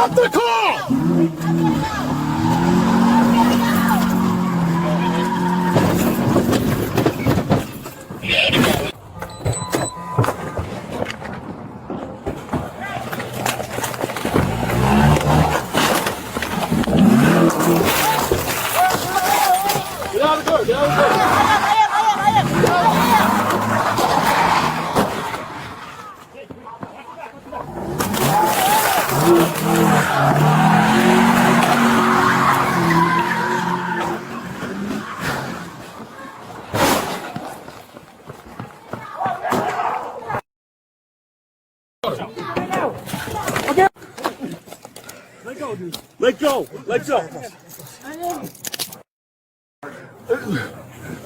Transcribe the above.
Stop the car! Get out of the car, get out of the car. Let go, dude. Let go. Let go.